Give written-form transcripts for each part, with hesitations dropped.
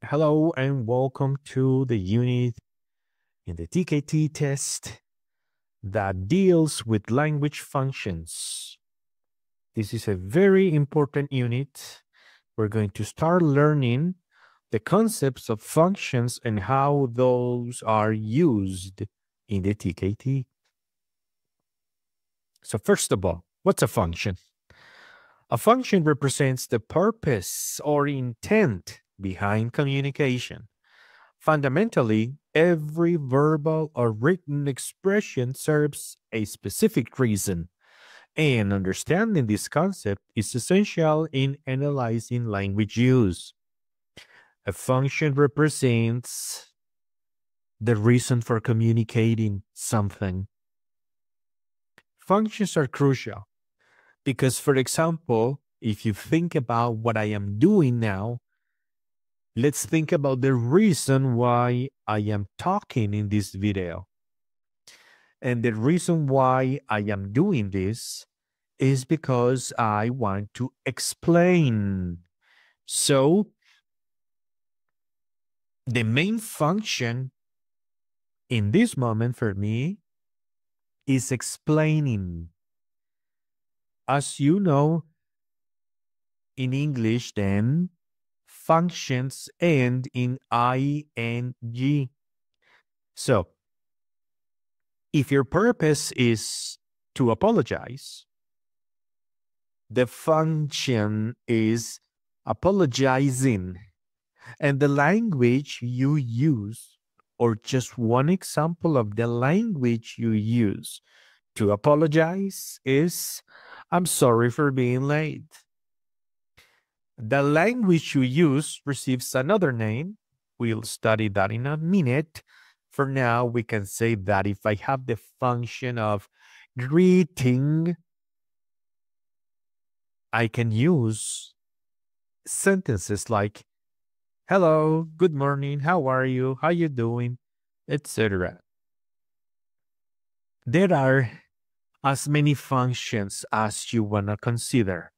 Hello and welcome to the unit in the TKT test that deals with language functions. This is a very important unit. We're going to start learning the concepts of functions and how those are used in the TKT. So first of all, what's a function? A function represents the purpose or intent behind communication. Fundamentally, every verbal or written expression serves a specific reason, and understanding this concept is essential in analyzing language use. A function represents the reason for communicating something. Functions are crucial because, for example, if you think about what I am doing now, let's think about the reason why I am talking in this video. And the reason why I am doing this is because I want to explain. So, the main function in this moment for me is explaining. As you know, in English, then, functions end in ing. So, if your purpose is to apologize, the function is apologizing. And the language you use, or just one example of the language you use to apologize is, I'm sorry for being late. The language you use receives another name. We'll study that in a minute. For now, we can say that if I have the function of greeting, I can use sentences like, hello, good morning, how are you, how you doing, etc. There are as many functions as you want to consider.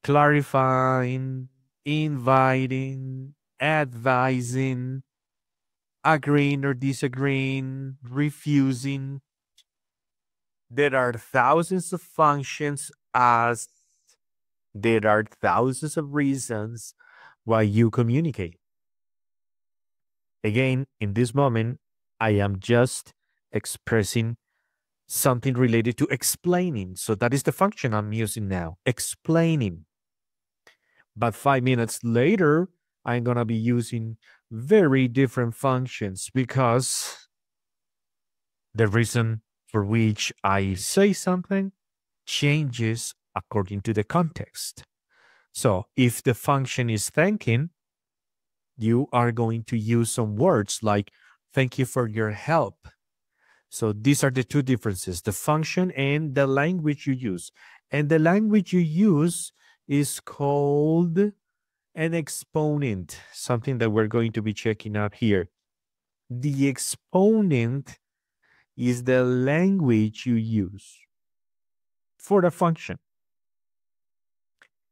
Clarifying, inviting, advising, agreeing or disagreeing, refusing. There are thousands of functions as there are thousands of reasons why you communicate. Again, in this moment, I am just expressing something related to explaining. So that is the function I'm using now, explaining. But 5 minutes later, I'm going to be using very different functions because the reason for which I say something changes according to the context. So if the function is thanking, you are going to use some words like, thank you for your help. So these are the two differences, the function and the language you use. And the language you use is called an exponent, something that we're going to be checking out here. The exponent is the language you use for the function.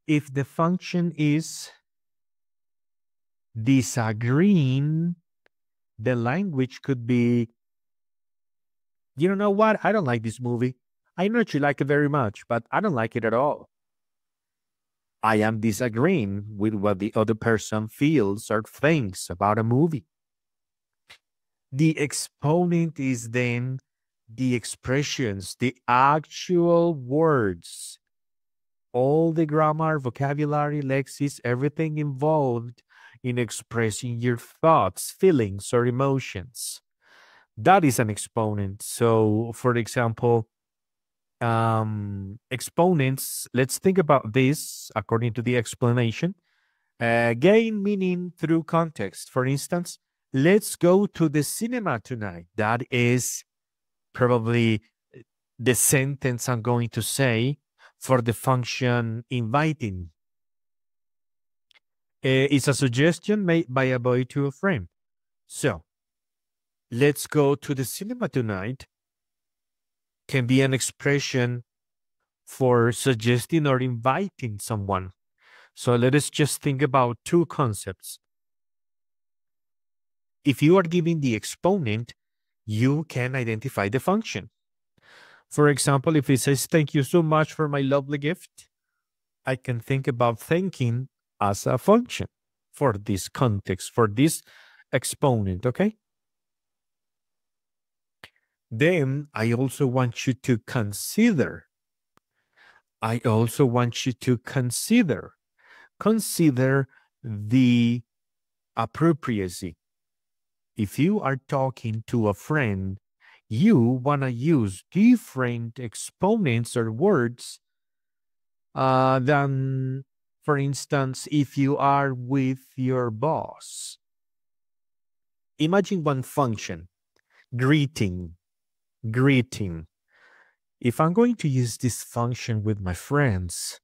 If the function is disagreeing, the language could be, you know what? I don't like this movie. I know that you like it very much, but I don't like it at all. I am disagreeing with what the other person feels or thinks about a movie. The exponent is then the expressions, the actual words, all the grammar, vocabulary, lexis, everything involved in expressing your thoughts, feelings, or emotions. That is an exponent. So, for example, exponents, let's think about this according to the explanation. Gain meaning through context. For instance, let's go to the cinema tonight. That is probably the sentence I'm going to say for the function inviting. It's a suggestion made by a boy to a friend. So, let's go to the cinema tonight can be an expression for suggesting or inviting someone. So let us just think about two concepts. If you are giving the exponent, you can identify the function. For example, if it says, thank you so much for my lovely gift, I can think about thanking as a function for this context, for this exponent, okay? Then I also want you to consider. Consider the appropriacy. If you are talking to a friend, you want to use different exponents or words than, for instance, if you are with your boss. Imagine one function, greeting. If I'm going to use this function with my friends,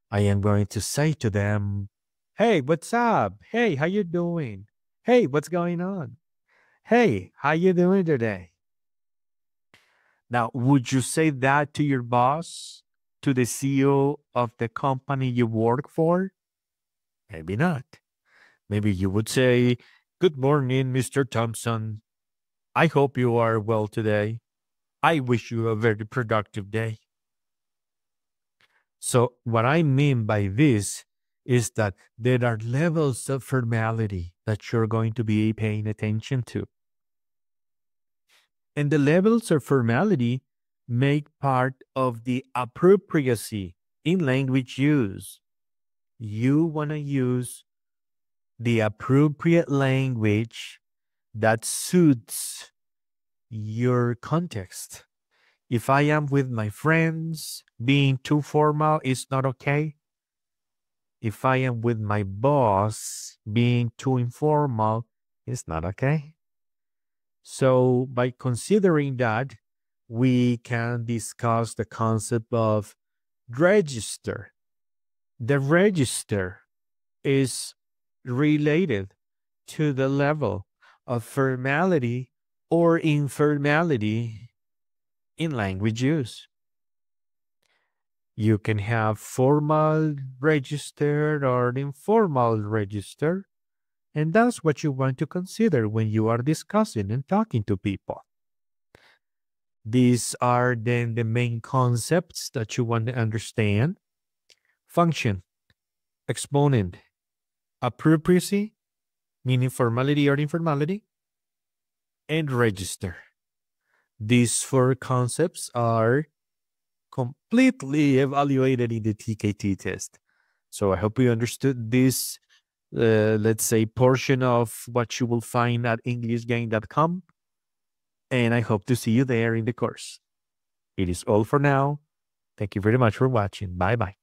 I am going to say to them, hey, what's up? Hey, how you doing? Hey, what's going on? Hey, how you doing today? Now, would you say that to your boss, to the CEO of the company you work for? Maybe not. Maybe you would say, good morning, Mr. Thompson. I hope you are well today. I wish you a very productive day. So what I mean by this is that there are levels of formality that you're going to be paying attention to. And the levels of formality make part of the appropriacy in language use. You want to use the appropriate language that suits your context. If I am with my friends, being too formal is not okay. If I am with my boss, being too informal is not okay. So by considering that, we can discuss the concept of register. The register is related to the level of formality or informality in language use. You can have formal register or informal register, and that's what you want to consider when you are discussing and talking to people. These are then the main concepts that you want to understand. Function, exponent, appropriacy, meaning formality or informality, and register. These four concepts are completely evaluated in the TKT test. So I hope you understood this, let's say, portion of what you will find at EnglishGain.com. And I hope to see you there in the course. It is all for now. Thank you very much for watching. Bye-bye.